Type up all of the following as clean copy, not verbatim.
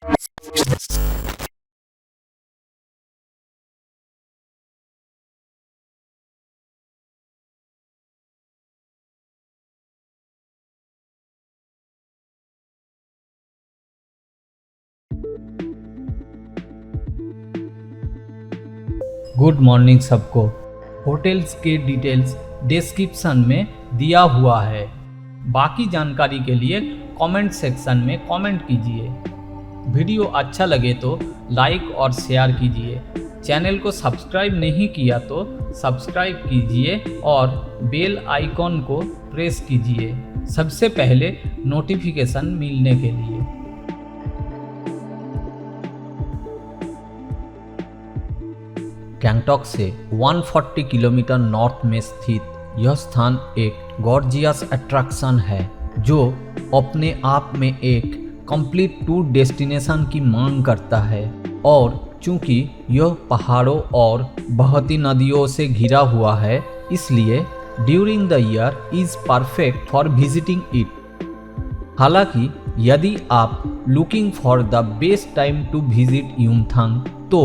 Good morning सबको। Hotels के details description में दिया हुआ है। बाकी जानकारी के लिए कमेंट सेक्शन में कमेंट कीजिए। वीडियो अच्छा लगे तो लाइक और शेयर कीजिए। चैनल को सब्सक्राइब नहीं किया तो सब्सक्राइब कीजिए और बेल आइकॉन को प्रेस कीजिए सबसे पहले नोटिफिकेशन मिलने के लिए। गैंगटॉक से 140 किलोमीटर नॉर्थ में स्थित यह स्थान एक गॉर्जियस अट्रैक्शन है जो अपने आप में एक कंप्लीट टूर डेस्टिनेशन की मांग करता है। और चूंकि यह पहाड़ों और बहती नदियों से घिरा हुआ है इसलिए during the year is perfect for visiting it. हालांकि यदि आप looking for the best time to visit Yumthang तो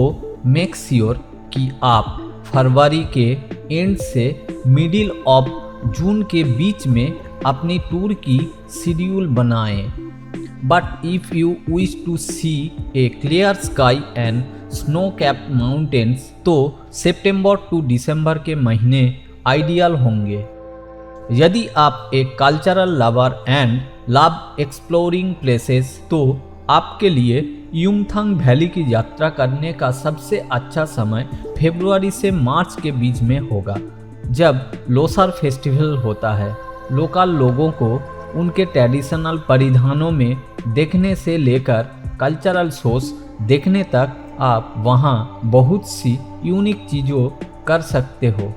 मेक श्योर कि आप फरवरी के एंड से मिडिल ऑफ जून के बीच में अपनी टूर की शेड्यूल बनाएं। But if you wish to see a clear sky and snow capped mountains तो सितंबर टू दिसंबर के महीने आइडियल होंगे। यदि आप एक cultural lover and love exploring places तो आपके लिए युमथांग वैली की यात्रा करने का सबसे अच्छा समय फरवरी से मार्च के बीच में होगा, जब लोसार फेस्टिवल होता है। लोकल लोगों को उनके ट्रेडिशनल परिधानों में देखने से लेकर कल्चरल शोज देखने तक आप वहां बहुत सी यूनिक चीज़ों कर सकते हो।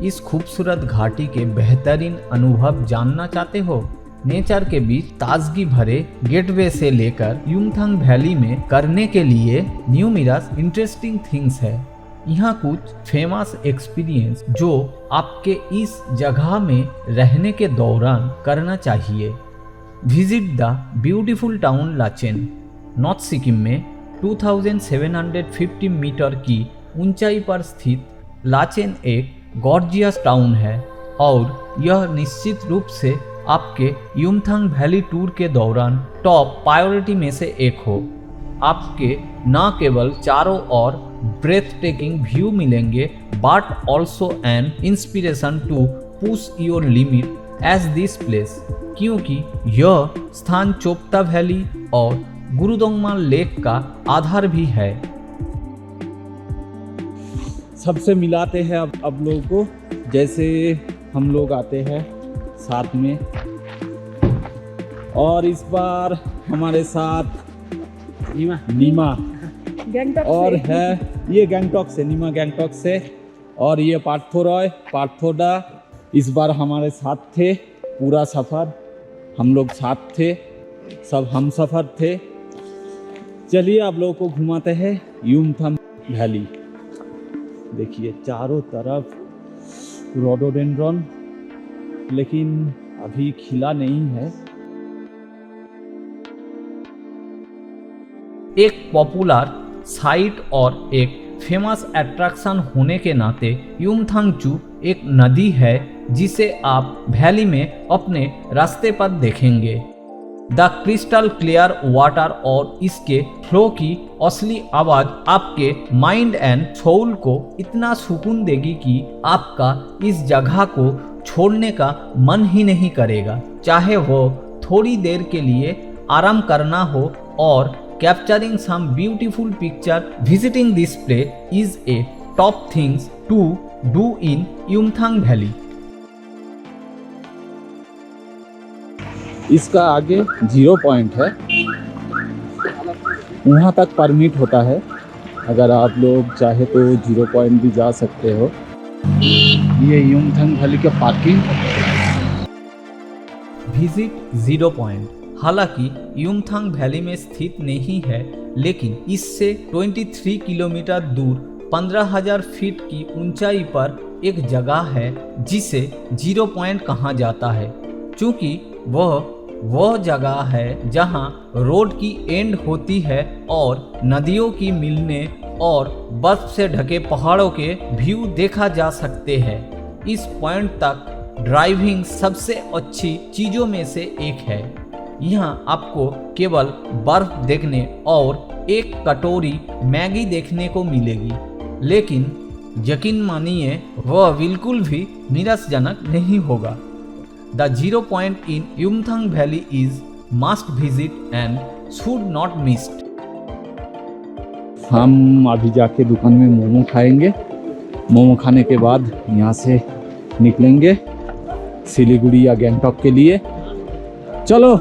इस खूबसूरत घाटी के बेहतरीन अनुभव जानना चाहते हो? नेचर के बीच ताजगी भरे गेटवे से लेकर युमथांग वैली में करने के लिए न्यूमरस इंटरेस्टिंग थिंग्स है। यहाँ कुछ फेमस एक्सपीरियंस जो आपके इस जगह में रहने के दौरान करना चाहिए। Visit the beautiful town Lachen. North Sikkim में 2750 मीटर की ऊंचाई पर स्थित लाचेन एक गॉर्जियस टाउन है और यह निश्चित रूप से आपके युमथांग वैली टूर के दौरान टॉप प्रायोरिटी में से एक हो। आपके न केवल चारों ओर ब्रेथ टेकिंग व्यू मिलेंगे but also an inspiration to push your limit as this place, क्योंकि यह स्थान चोपता वैली और गुरुदोंगमा लेक का आधार भी है। सबसे मिलाते हैं अब लोगों को, जैसे हम लोग आते हैं साथ में। और इस बार हमारे साथ नीमा और है ये गैंगटॉक से, नीमा गैंगटॉक से, और ये पार्थोरॉय पार्थोडा इस बार हमारे साथ थे। पूरा सफ़र हम लोग साथ थे, सब हम सफ़र थे। चलिए आप लोगों को घुमाते हैं युमथांग वैली। देखिए चारों तरफ रोडोडेंड्रॉन, लेकिन अभी खिला नहीं है। एक पॉपुलर साइट और एक फेमस अट्रैक्शन होने के नाते युमथांगचू एक नदी है जिसे आप वैली में अपने रास्ते पर देखेंगे। द क्रिस्टल क्लियर वाटर और इसके फ्लो की असली आवाज आपके माइंड एंड सोल को इतना सुकून देगी कि आपका इस जगह को छोड़ने का मन ही नहीं करेगा, चाहे वो थोड़ी देर के लिए आराम करना हो और capturing some beautiful picture. Visiting this place is a top things to do in Yumthang valley. इसका आगे 0 पॉइंट है, वहाँ तक परमिट होता है। अगर आप लोग चाहे तो 0 पॉइंट भी जा सकते हो। ये युमथांग वैली का पार्किंग। विजिट 0 पॉइंट हालांकि युमथांग वैली में स्थित नहीं है, लेकिन इससे 23 किलोमीटर दूर 15,000 फीट की ऊंचाई पर एक जगह है जिसे 0 पॉइंट कहा जाता है, क्योंकि वह जगह है जहां रोड की एंड होती है और नदियों की मिलने और बर्फ से ढके पहाड़ों के व्यू देखा जा सकते हैं। इस पॉइंट तक ड्राइविंग सबसे अच्छी चीज़ों में से एक है। यहाँ आपको केवल बर्फ देखने और एक कटोरी मैगी देखने को मिलेगी, लेकिन यकीन मानिए वह बिल्कुल भी निराशाजनक नहीं होगा। The 0 point in Yumthang valley is must visit and should not missed. हम अभी जाके दुकान में मोमो खाएंगे। मोमो खाने के बाद यहाँ से निकलेंगे सिलीगुड़ी या गैंगटॉक के लिए। चलो।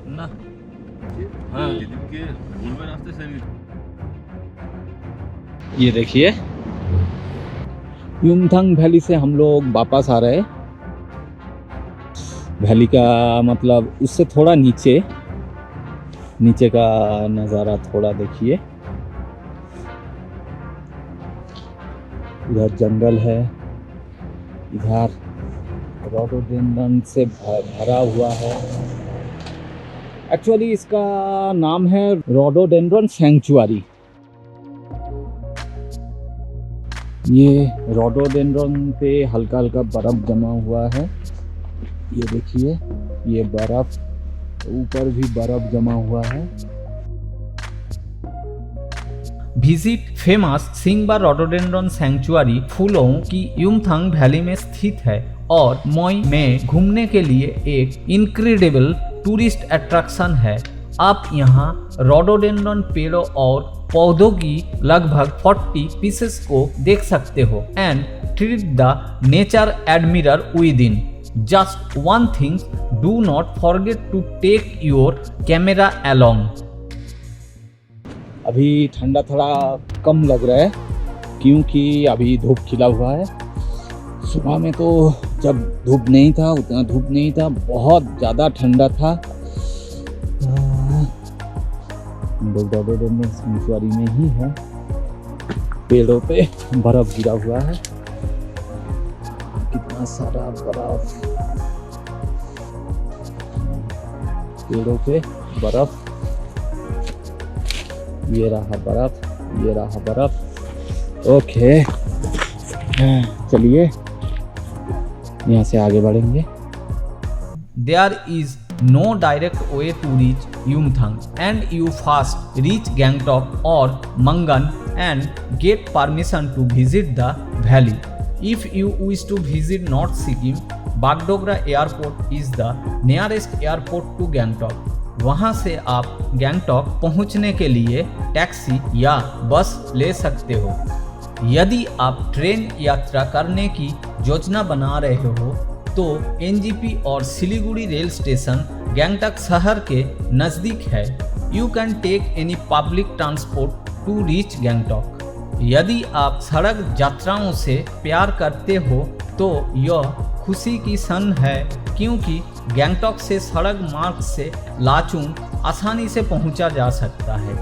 ना हाँ के बोलबे रास्ते से नहीं। ये देखिए युमथांग वैली से हम लोग वापस आ रहे हैं। वैली का मतलब उससे थोड़ा नीचे का नज़ारा थोड़ा देखिए। इधर जंगल है, इधर रोडोडेंड्रन से भरा हुआ है। एक्चुअली इसका नाम है रोडोडेंड्रन सैंक्चुअरी। ये रोडोडेंड्रन पे हल्का हल्का बर्फ जमा हुआ है। ये देखिए, ये बर्फ, ऊपर भी बर्फ जमा हुआ है। विजिट फेमस सिंगबा रोडोडेंड्रन सैंक्चुअरी फूलों की युमथांग वैली में स्थित है और मई में घूमने के लिए एक इनक्रेडिबल टूरिस्ट अट्रैक्शन है। आप यहाँ रोडोडेंड्रन पेड़ों और पौधों की लगभग 40 पीसेस को देख सकते हो and treat the nature admirer within. Just one thing, do not forget to take your camera along. अभी ठंडा थोड़ा कम लग रहा है क्योंकि अभी धूप खिला हुआ है। सुबह में तो जब धूप नहीं था, उतना धूप नहीं था, बहुत ज़्यादा ठंडा था। हम लोग रोडोडेंड्रन सैंक्चुअरी में ही है। पेड़ों पे बर्फ गिरा हुआ है, कितना सारा बर्फ, पेड़ों पे बर्फ। ये रहा बर्फ, ये रहा बर्फ। ओके, चलिए यहाँ से आगे बढ़ेंगे। There is no direct way to reach Yumthang and you first reach Gangtok or Mangan and get permission to visit the valley. If you wish to visit North Sikkim, Bagdogra Airport is the nearest airport to Gangtok. वहाँ से आप गैंगटॉक पहुँचने के लिए taxi या बस ले सकते हो। यदि आप ट्रेन यात्रा करने की योजना बना रहे हो तो एनजीपी और सिलीगुड़ी रेल स्टेशन गैंगटॉक शहर के नज़दीक है। You can take any public transport to reach Gangtok. यदि आप सड़क यात्राओं से प्यार करते हो तो यह खुशी की क्षण है, क्योंकि गैंगटॉक से सड़क मार्ग से लाचुंग आसानी से पहुंचा जा सकता है।